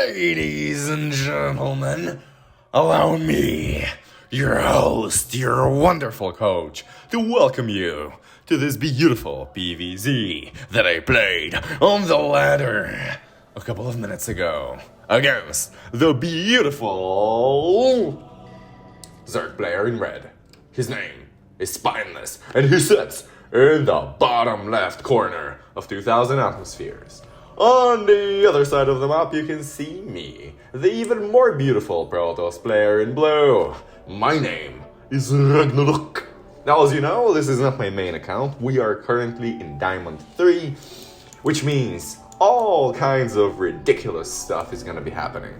Ladies and gentlemen, allow me, your host, your wonderful coach, to welcome you to this beautiful PvZ that I played on the ladder a couple of minutes ago against the beautiful Zerg player in red. His name is Spineless, and he sits in the bottom left corner of 2000 atmospheres. On the other side of the map, you can see me, the even more beautiful Protoss player in blue. My name is Ragnarok. Now, as you know, this is not my main account. We are currently in Diamond 3, which means all kinds of ridiculous stuff is gonna be happening,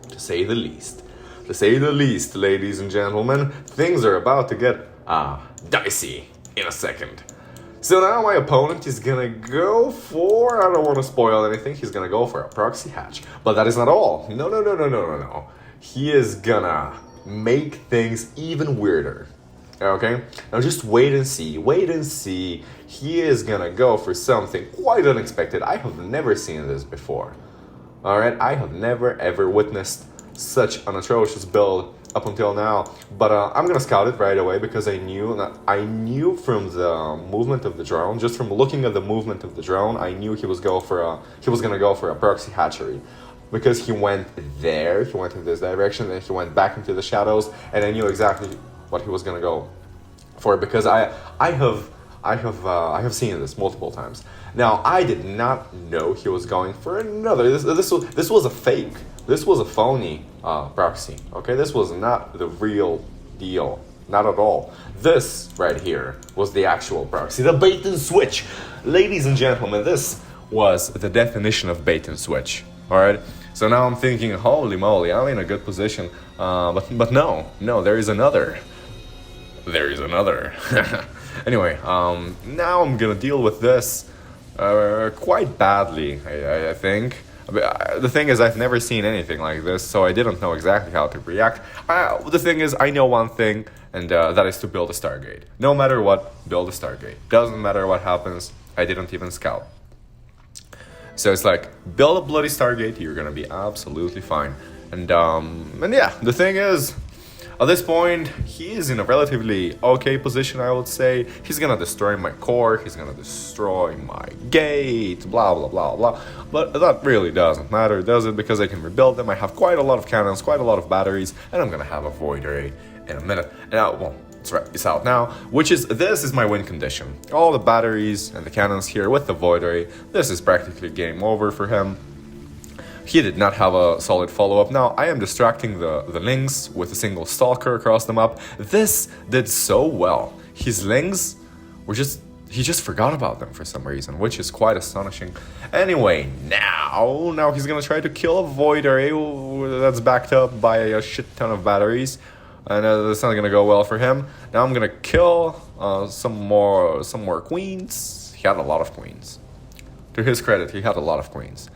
to say the least. To say the least, ladies and gentlemen, things are about to get dicey in a second. So now my opponent is gonna go for, I don't want to spoil anything, he's gonna go for a proxy hatch. But that is not all. No. He is gonna make things even weirder. Okay? Now just wait and see. He is gonna go for something quite unexpected. I have never seen this before. Alright? I have never ever witnessed such an atrocious build up until now, but I'm gonna scout it right away because I knew from the movement of the drone, just from looking at the movement of the drone, I knew he was gonna go for a proxy hatchery, because he went there, he went in this direction, then he went back into the shadows, and I knew exactly what he was gonna go for because I have seen this multiple times. Now I did not know he was going for another. This was a fake. This was a phony proxy, okay? This was not the real deal, not at all. This right here was the actual proxy, the bait and switch. Ladies and gentlemen, this was the definition of bait and switch, all right? So now I'm thinking, holy moly, I'm in a good position, but no, there is another. There is another. Anyway, now I'm gonna deal with this quite badly, I think. The thing is, I've never seen anything like this, so I didn't know exactly how to react. The thing is, I know one thing, and that is to build a Stargate. No matter what, build a Stargate. Doesn't matter what happens, I didn't even scout. So it's like, build a bloody Stargate, you're gonna be absolutely fine. And yeah, the thing is, at this point, he is in a relatively okay position, I would say. He's gonna destroy my core, he's gonna destroy my gate, blah, blah, blah, blah. But that really doesn't matter, does it? Because I can rebuild them, I have quite a lot of cannons, quite a lot of batteries, and I'm gonna have a Void Ray in a minute. Now, well, that's right, it's out now, this is my win condition. All the batteries and the cannons here with the Void Ray, this is practically game over for him. He did not have a solid follow-up. Now, I am distracting the Lings with a single Stalker across the map. This did so well. His Lings were he just forgot about them for some reason, which is quite astonishing. Anyway, now he's gonna try to kill a Void Ray that's backed up by a shit ton of batteries. And that's not gonna go well for him. Now I'm gonna kill some more queens. He had a lot of queens. To his credit, he had a lot of queens.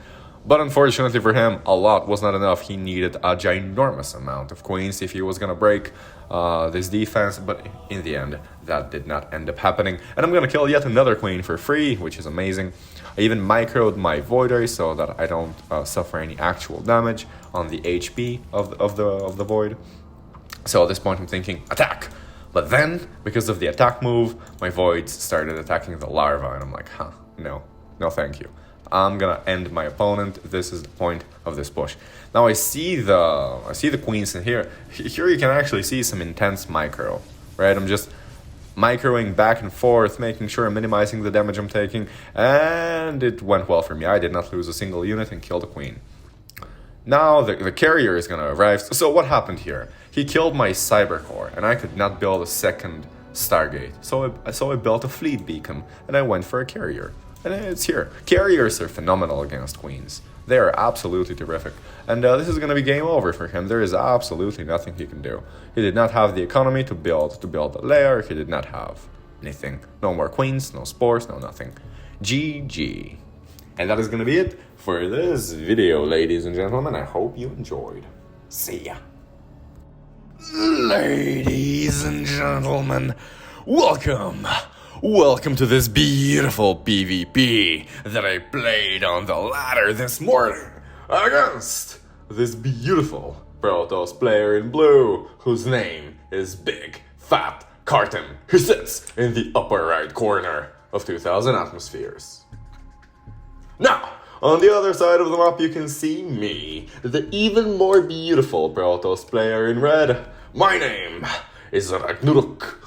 But unfortunately for him, a lot was not enough. He needed a ginormous amount of queens if he was gonna break this defense, but in the end, that did not end up happening. And I'm gonna kill yet another queen for free, which is amazing. I even microed my Void Ray so that I don't suffer any actual damage on the HP of the Void. So at this point, I'm thinking, attack! But then, because of the attack move, my Voids started attacking the larva, and I'm like, no thank you. I'm gonna end my opponent. This is the point of this push. Now I see the queens in here. Here you can actually see some intense micro, right? I'm just microing back and forth, making sure I'm minimizing the damage I'm taking, and it went well for me. I did not lose a single unit and killed a queen. Now the carrier is gonna arrive. So what happened here? He killed my cyber core, and I could not build a second Stargate. So I built a fleet beacon, and I went for a carrier. And it's here. Carriers are phenomenal against queens. They are absolutely terrific. And this is going to be game over for him. There is absolutely nothing he can do. He did not have the economy to build a lair. He did not have anything. No more queens, no spores, no nothing. GG. And that is going to be it for this video, ladies and gentlemen. I hope you enjoyed. See ya. Ladies and gentlemen, welcome to this beautiful PvP that I played on the ladder this morning against this beautiful Protoss player in blue, whose name is Big Fat Carton, who sits in the upper right corner of 2000 Atmospheres. Now, on the other side of the map you can see me, the even more beautiful Protoss player in red. My name is Ragnarok.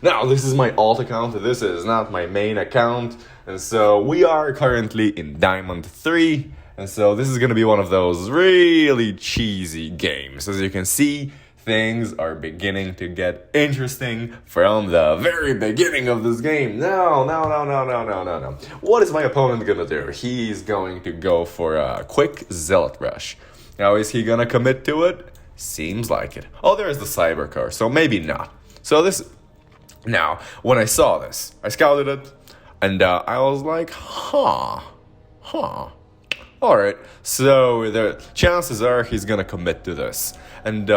Now, this is my alt account, this is not my main account, and so we are currently in Diamond 3, and so this is gonna be one of those really cheesy games. As you can see, things are beginning to get interesting from the very beginning of this game. No. What is my opponent gonna do? He's going to go for a quick Zealot Rush. Now, is he gonna commit to it? Seems like it. Oh, there's the Cyber Car, so maybe not. Now, when I saw this, I scouted it, and I was like, alright, so the chances are he's gonna commit to this. And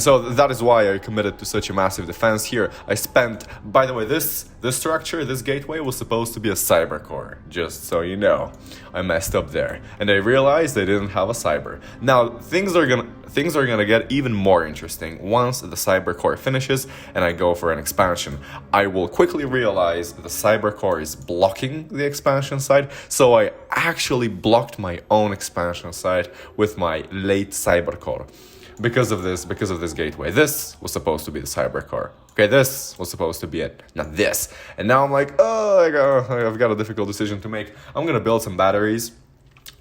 so that is why I committed to such a massive defense here. I spent, by the way, this structure, this gateway was supposed to be a cyber core, just so you know. I messed up there, and I realized I didn't have a cyber. Now things are gonna get even more interesting once the cyber core finishes and I go for an expansion. I will quickly realize the cyber core is blocking the expansion side, so I actually blocked my own expansion side with my late cyber core. Because of this gateway. This was supposed to be the cyber core. Okay, this was supposed to be it, not this. And now I'm like, I've got a difficult decision to make. I'm gonna build some batteries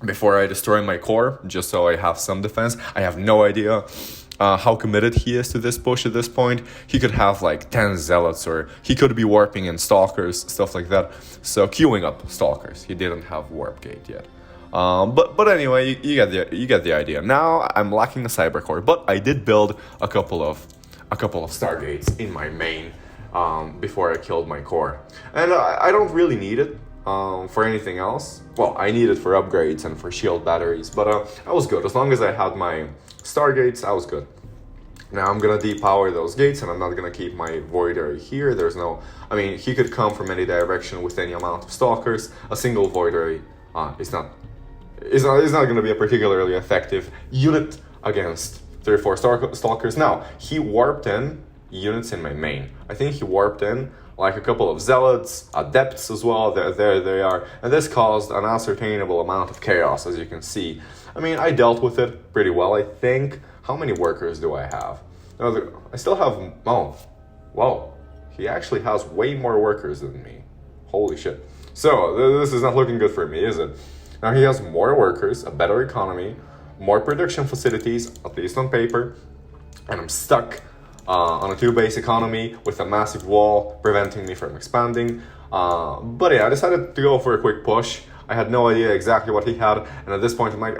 before I destroy my core, just so I have some defense. I have no idea how committed he is to this push at this point. He could have like 10 zealots, or he could be warping in stalkers, stuff like that. So queuing up stalkers. He didn't have warp gate yet. But anyway, you get the idea. Now I'm lacking the cyber core, but I did build a couple of stargates in my main before I killed my core, and I don't really need it for anything else. Well, I need it for upgrades and for shield batteries, but I was good as long as I had my stargates. I was good. Now I'm gonna depower those gates, and I'm not gonna keep my Voider here. He could come from any direction with any amount of stalkers. A single Voider is not going to be a particularly effective unit against 3 or 4 stalkers. Now, he warped in units in my main. I think he warped in like a couple of zealots, adepts as well. There they are. And this caused an ascertainable amount of chaos, as you can see. I mean, I dealt with it pretty well, I think. How many workers do I have? I still have... Oh, whoa. He actually has way more workers than me. Holy shit. So, this is not looking good for me, is it? Now he has more workers, a better economy, more production facilities, at least on paper, and I'm stuck on a 2-base economy with a massive wall preventing me from expanding. But yeah, I decided to go for a quick push. I had no idea exactly what he had, and at this point I'm like,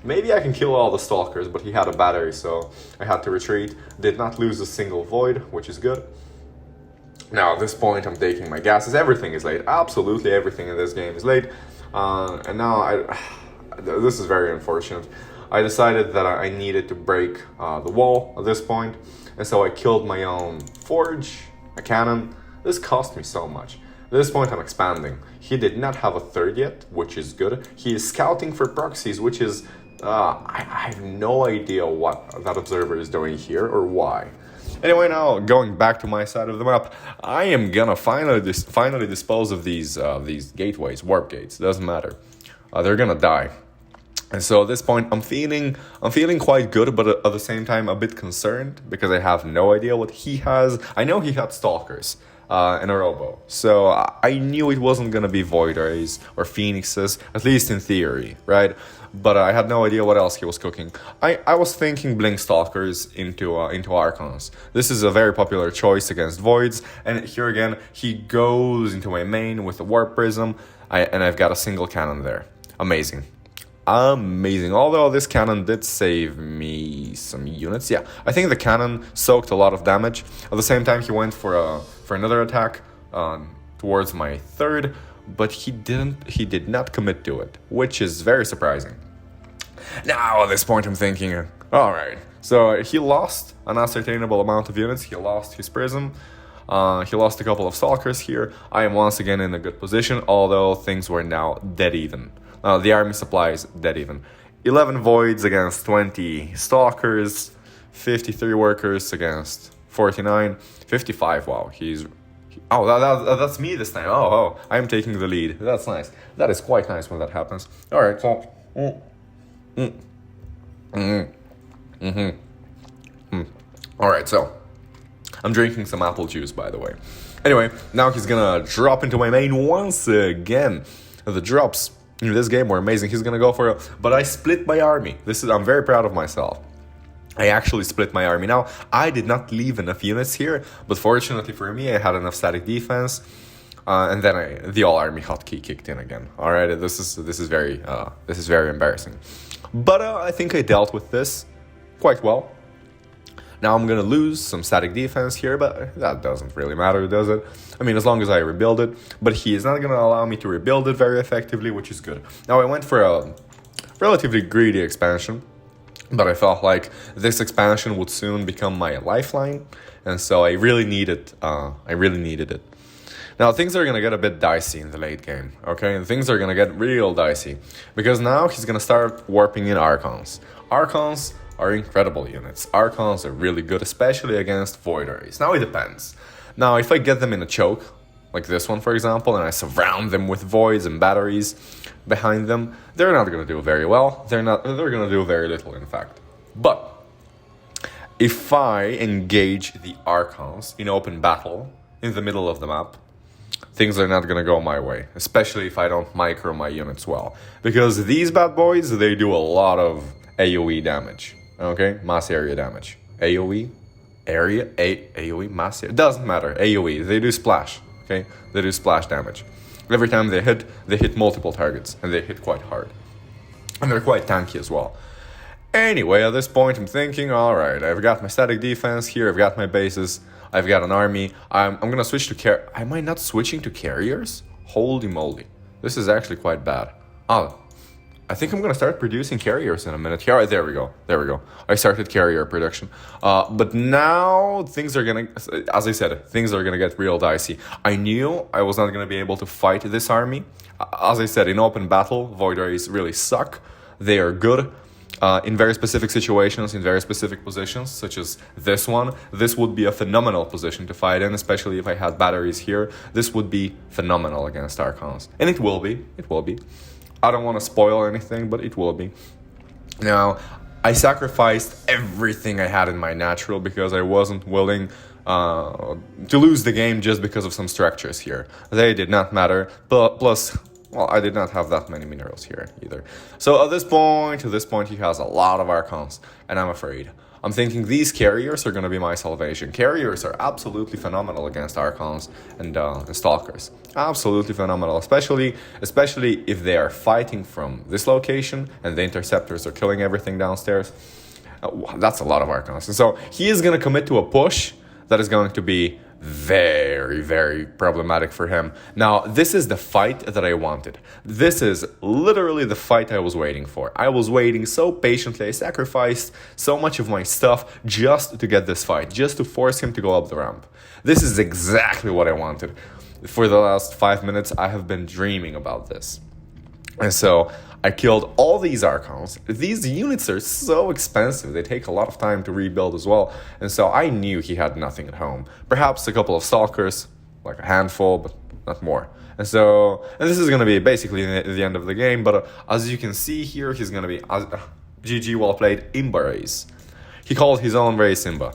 maybe I can kill all the stalkers, but he had a battery, so I had to retreat. Did not lose a single void, which is good. Now at this point I'm taking my gases. Everything is late. Absolutely everything in this game is late. And now this is very unfortunate. I decided that I needed to break the wall at this point, and so I killed my own forge, a cannon. This cost me so much. At this point I'm expanding. He did not have a third yet, which is good. He is scouting for proxies, which is... I have no idea what that observer is doing here or why. Anyway, now going back to my side of the map, I am gonna finally dispose of these gateways, warp gates. Doesn't matter, they're gonna die. And so at this point, I'm feeling quite good, but at the same time a bit concerned because I have no idea what he has. I know he had stalkers and a robo, so I knew it wasn't gonna be Void Rays or Phoenixes, at least in theory, right? But I had no idea what else he was cooking. I was thinking Blink Stalkers into Archons. This is a very popular choice against Voids, and here again, he goes into my main with a Warp Prism, and I've got a single cannon there. Amazing. Although this cannon did save me some units. Yeah, I think the cannon soaked a lot of damage. At the same time, he went for another attack towards my third, but he did not commit to it, which is very surprising. Now at this point I'm thinking, alright, so he lost an ascertainable amount of units. He lost his prism, he lost a couple of stalkers here. I am once again in a good position, although things were now dead even. The army supply is dead even. 11 voids against 20 stalkers, 53 workers against 49, 55. Wow, that's me this time. Oh, I'm taking the lead. That's nice. That is quite nice when that happens. All right, so. All right, so I'm drinking some apple juice, by the way. Anyway, now he's gonna drop into my main once again. The drops in this game were amazing. He's gonna go for it, but I split my army. I'm very proud of myself. I actually split my army. Now, I did not leave enough units here, but fortunately for me, I had enough static defense, and then the all army hotkey kicked in again. All right, this is very embarrassing, but I think I dealt with this quite well. Now I'm gonna lose some static defense here, but that doesn't really matter, does it? I mean, as long as I rebuild it, but he is not gonna allow me to rebuild it very effectively, which is good. Now I went for a relatively greedy expansion, but I felt like this expansion would soon become my lifeline, and so I really needed it. Now things are gonna get a bit dicey in the late game, okay? And things are gonna get real dicey, because now he's gonna start warping in Archons. Archons are incredible units. Archons are really good, especially against Void Rays. Now it depends. Now if I get them in a choke, like this one for example, and I surround them with voids and batteries behind them, they're not going to do very well. They're going to do very little, in fact. But if I engage the Archons in open battle in the middle of the map, things are not going to go my way, especially if I don't micro my units well. Because these bad boys, they do a lot of AoE damage. Okay, mass area damage. AoE, AoE, mass area, doesn't matter. AoE, they do splash. Okay, they do splash damage. Every time they hit multiple targets, and they hit quite hard. And they're quite tanky as well. Anyway, at this point, I'm thinking, all right, I've got my static defense here, I've got my bases, I've got an army. I'm gonna switch to Am I not switching to carriers? Holy moly, this is actually quite bad. I think I'm gonna start producing carriers in a minute. Here, there we go. I started carrier production. But now things are gonna, as I said, things are gonna get real dicey. I knew I was not gonna be able to fight this army. As I said, in open battle, Void Rays really suck. They are good in very specific situations, in very specific positions, such as this one. This would be a phenomenal position to fight in, especially if I had batteries here. This would be phenomenal against Archons. And it will be. I don't want to spoil anything, but it will be. Now, I sacrificed everything I had in my natural because I wasn't willing to lose the game just because of some structures here. They did not matter, but plus, well, I did not have that many minerals here either. So at this point, he has a lot of Archons, and I'm afraid. I'm thinking these carriers are going to be my salvation. Carriers are absolutely phenomenal against Archons and Stalkers. Absolutely phenomenal, especially if they are fighting from this location and the Interceptors are killing everything downstairs. That's a lot of Archons. And so he is going to commit to a push that is going to be very, very problematic for him. Now, this is the fight that I wanted. This is literally the fight I was waiting for. I was waiting so patiently. I sacrificed so much of my stuff just to get this fight, just to force him to go up the ramp. This is exactly what I wanted. For the last 5 minutes, I have been dreaming about this. And so I killed all these Archons. These units are so expensive. They take a lot of time to rebuild as well. And so I knew he had nothing at home. Perhaps a couple of Stalkers, like a handful, but not more. And this is going to be basically the end of the game. But as you can see here, he's going to be GG, well played, Imba race. He called his own race Imba.